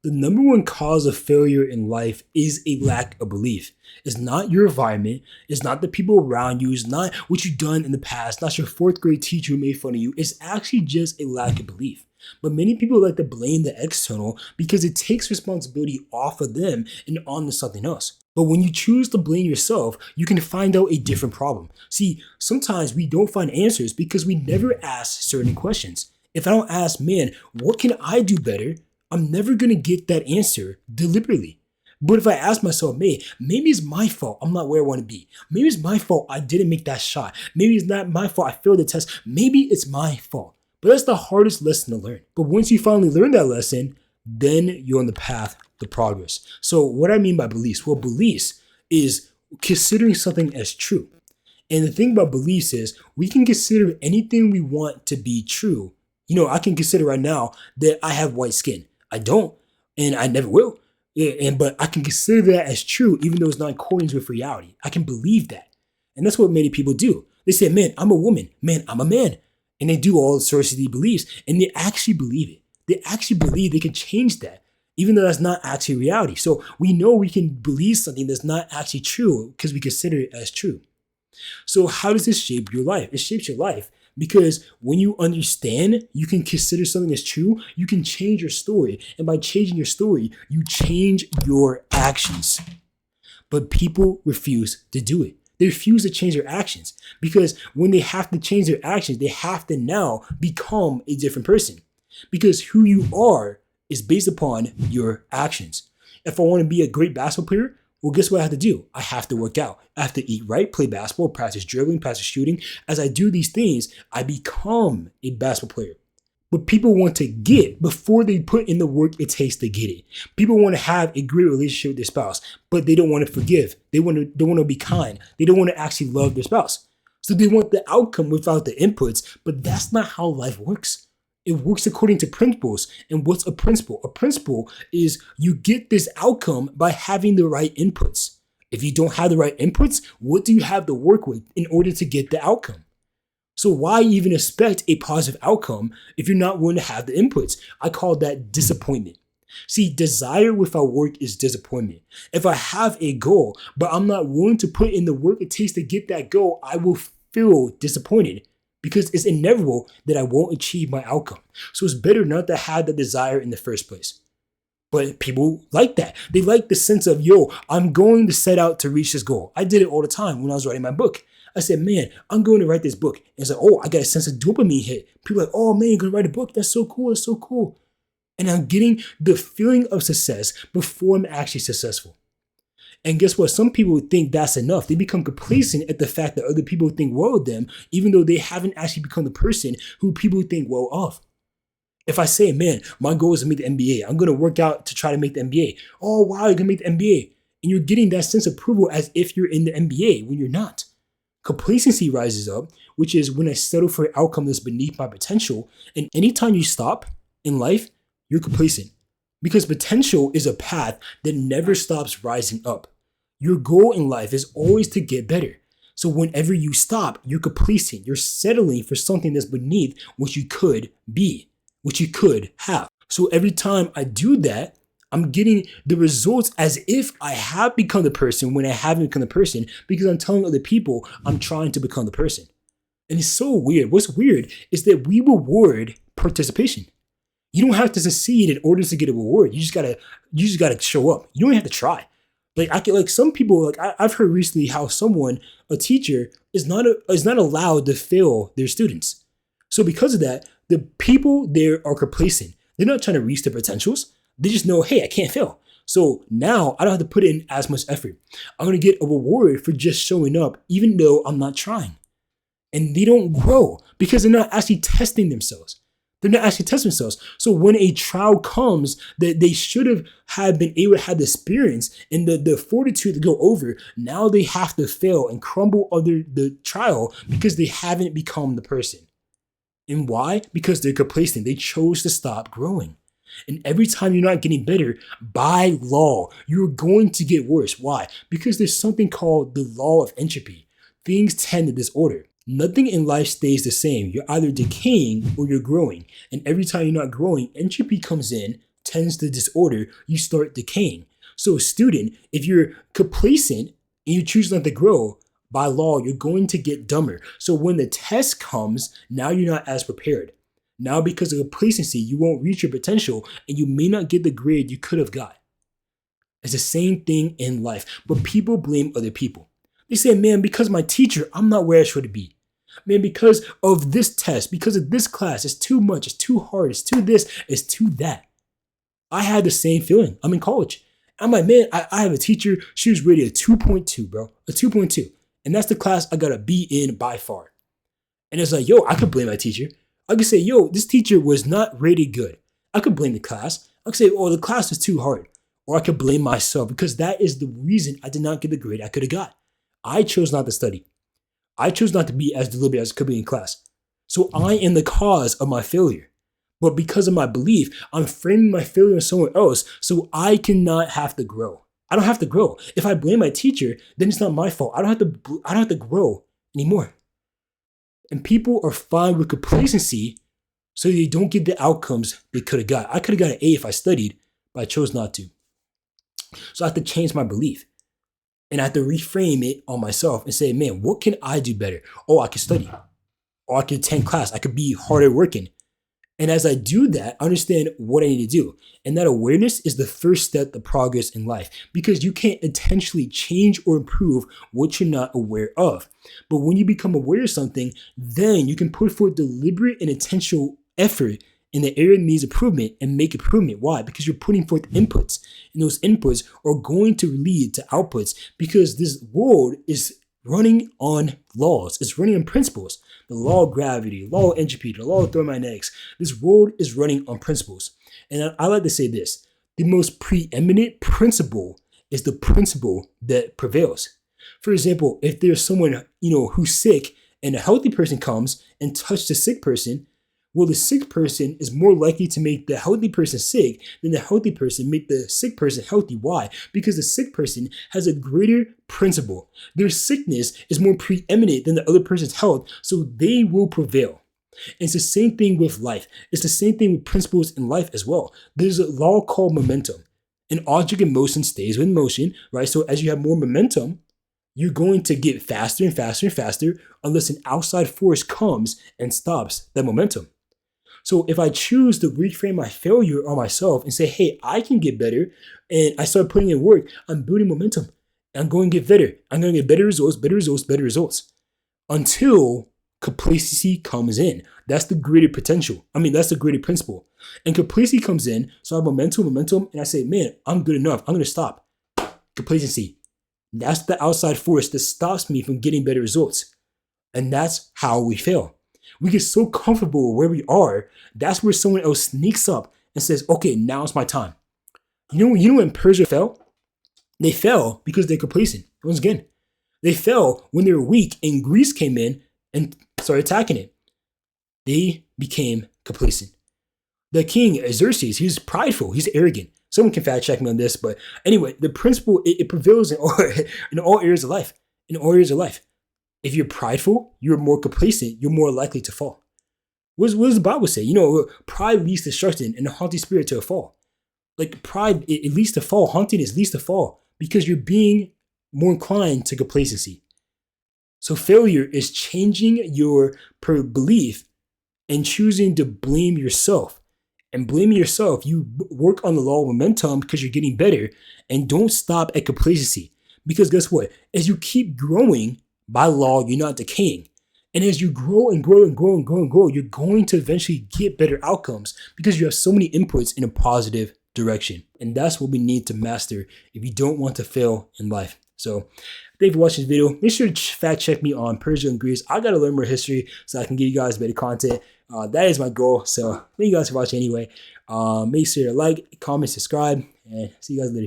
The number one cause of failure in life is a lack of belief. It's not your environment. It's not the people around you. It's not what you've done in the past. Not your fourth grade teacher who made fun of you. It's actually just a lack of belief. But many people like to blame the external because it takes responsibility off of them and onto something else. But when you choose to blame yourself, you can find out a different problem. See, sometimes we don't find answers because we never ask certain questions. If I don't ask, man, what can I do better? I'm never going to get that answer deliberately. But if I ask myself, maybe it's my fault I'm not where I want to be. Maybe it's my fault I didn't make that shot. Maybe it's not my fault I failed the test. Maybe it's my fault. But that's the hardest lesson to learn. But once you finally learn that lesson, then you're on the path to progress. So what I mean by beliefs? Well, beliefs is considering something as true. And the thing about beliefs is we can consider anything we want to be true. You know, I can consider right now that I have white skin. I don't, and I never will. But I can consider that as true, even though it's not in accordance with reality. I can believe that. And that's what many people do. They say, man, I'm a woman. Man, I'm a man. And they do all sorts of these beliefs, and they actually believe it. They actually believe they can change that, even though that's not actually reality. So we know we can believe something that's not actually true because we consider it as true. So how does this shape your life? It shapes your life because when you understand you can consider something as true, you can change your story. And by changing your story, you change your actions. But people refuse to do it. They refuse to change their actions because when they have to change their actions, they have to now become a different person because who you are is based upon your actions. If I want to be a great basketball player, well, guess what I have to do? I have to work out. I have to eat right, play basketball, practice dribbling, practice shooting. As I do these things, I become a basketball player. But people want to get before they put in the work it takes to get it. People want to have a great relationship with their spouse, but they don't want to forgive. They want to be kind. They don't want to actually love their spouse. So they want the outcome without the inputs, but that's not how life works. It works according to principles. And what's a principle? A principle is you get this outcome by having the right inputs. If you don't have the right inputs, what do you have to work with in order to get the outcome? So why even expect a positive outcome if you're not willing to have the inputs? I call that disappointment. See, desire without work is disappointment. If I have a goal, but I'm not willing to put in the work it takes to get that goal, I will feel disappointed because it's inevitable that I won't achieve my outcome. So it's better not to have the desire in the first place. But people like that. They like the sense of, I'm going to set out to reach this goal. I did it all the time when I was writing my book. I said, man, I'm going to write this book. And it's like, I got a sense of dopamine hit. People are like, oh man, you're going to write a book. That's so cool. That's so cool. And I'm getting the feeling of success before I'm actually successful. And guess what? Some people think that's enough. They become complacent at the fact that other people think well of them, even though they haven't actually become the person who people think well of. If I say, man, my goal is to make the NBA. I'm going to work out to try to make the NBA. Oh, wow, you're going to make the NBA. And you're getting that sense of approval as if you're in the NBA when you're not. Complacency rises up, which is when I settle for an outcome that's beneath my potential. And anytime you stop in life, you're complacent. Because potential is a path that never stops rising up. Your goal in life is always to get better. So whenever you stop, you're complacent. You're settling for something that's beneath what you could be, what you could have. So every time I do that, I'm getting the results as if I have become the person when I haven't become the person because I'm telling other people I'm trying to become the person. And it's so weird. What's weird is that we reward participation. You don't have to succeed in order to get a reward. You just gotta show up. You don't have to try. Some people, I've heard recently how a teacher is not allowed to fail their students. So because of that, the people there are complacent. They're not trying to reach their potentials. They just know, hey, I can't fail. So now I don't have to put in as much effort. I'm going to get a reward for just showing up, even though I'm not trying. And they don't grow because they're not actually testing themselves. They're not actually testing themselves. So when a trial comes that they should have been able to have the experience and the fortitude to go over, now they have to fail and crumble under the trial because they haven't become the person. And why? Because they're complacent. They chose to stop growing. And every time you're not getting better, by law, you're going to get worse. Why? Because there's something called the law of entropy. Things tend to disorder. Nothing in life stays the same. You're either decaying or you're growing. And every time you're not growing, entropy comes in tends to disorder, you start decaying. So a student, if you're complacent and you choose not to grow, by law, you're going to get dumber. So when the test comes, now you're not as prepared. Now because of complacency, you won't reach your potential and you may not get the grade you could have got. It's the same thing in life, but people blame other people. They say, man, because my teacher, I'm not where I should be. Man, because of this test, because of this class, it's too much, it's too hard, it's too this, it's too that. I had the same feeling. I'm in college. I'm like, man, I have a teacher, she was rated a 2.2, bro, a 2.2. And that's the class I got a B in by far. And it's like, yo, I could blame my teacher. I could say, yo, this teacher was not rated good. I could blame the class. I could say, oh, the class was too hard. Or I could blame myself because that is the reason I did not get the grade I could have got. I chose not to study. I chose not to be as deliberate as I could be in class. So I am the cause of my failure. But because of my belief, I'm framing my failure on someone else so I cannot have to grow. I don't have to grow. If I blame my teacher, then it's not my fault. I don't have to grow anymore. And people are fine with complacency so they don't get the outcomes they could have got. I could have got an A if I studied, but I chose not to. So I have to change my belief. And I have to reframe it on myself and say, man, what can I do better? Oh, I can study. Or I can attend class. I could be harder working. And as I do that, I understand what I need to do. And that awareness is the first step to progress in life because you can't intentionally change or improve what you're not aware of. But when you become aware of something, then you can put forth deliberate and intentional effort in the area that needs improvement and make improvement. Why? Because you're putting forth inputs, and those inputs are going to lead to outputs because this world is running on laws. It's running on principles. The law of gravity, law of entropy, the law of thermodynamics. This world is running on principles. And I like to say this, the most preeminent principle is the principle that prevails. For example, if there's someone, who's sick and a healthy person comes and touches the sick person, well, the sick person is more likely to make the healthy person sick than the healthy person make the sick person healthy. Why? Because the sick person has a greater principle. Their sickness is more preeminent than the other person's health, so they will prevail. And it's the same thing with life. It's the same thing with principles in life as well. There's a law called momentum. An object in motion stays in motion, right? So as you have more momentum, you're going to get faster and faster and faster unless an outside force comes and stops that momentum. So if I choose to reframe my failure on myself and say, hey, I can get better, and I start putting in work, I'm building momentum. I'm going to get better. I'm going to get better results, better results, better results. Until complacency comes in. That's the greater potential. That's the greater principle. And complacency comes in, so I have momentum, and I say, man, I'm good enough. I'm going to stop. Complacency. That's the outside force that stops me from getting better results. And that's how we fail. We get so comfortable where we are, that's where someone else sneaks up and says, okay, now it's my time. You know when Persia fell? They fell because they're complacent. Once again, they fell when they were weak and Greece came in and started attacking it. They became complacent. The king, Xerxes, he's prideful, he's arrogant. Someone can fact check me on this, but anyway, the principle, it prevails in all areas of life. In all areas of life. If you're prideful, you're more complacent, you're more likely to fall. What does the Bible say? Pride leads to destruction and a haughty spirit to a fall. Like pride, it leads to fall. Haughtiness leads to fall because you're being more inclined to complacency. So failure is changing your belief and choosing to blame yourself. And blaming yourself, you work on the law of momentum because you're getting better and don't stop at complacency. Because guess what? As you keep growing, by law, you're not decaying. And as you grow and grow and grow and grow and grow, you're going to eventually get better outcomes because you have so many inputs in a positive direction. And that's what we need to master if you don't want to fail in life. So thank you for watching this video. Make sure to fact check me on Persia and Greece. I got to learn more history so I can give you guys better content. That is my goal. So thank you guys for watching anyway. Make sure to like, comment, subscribe, and see you guys later.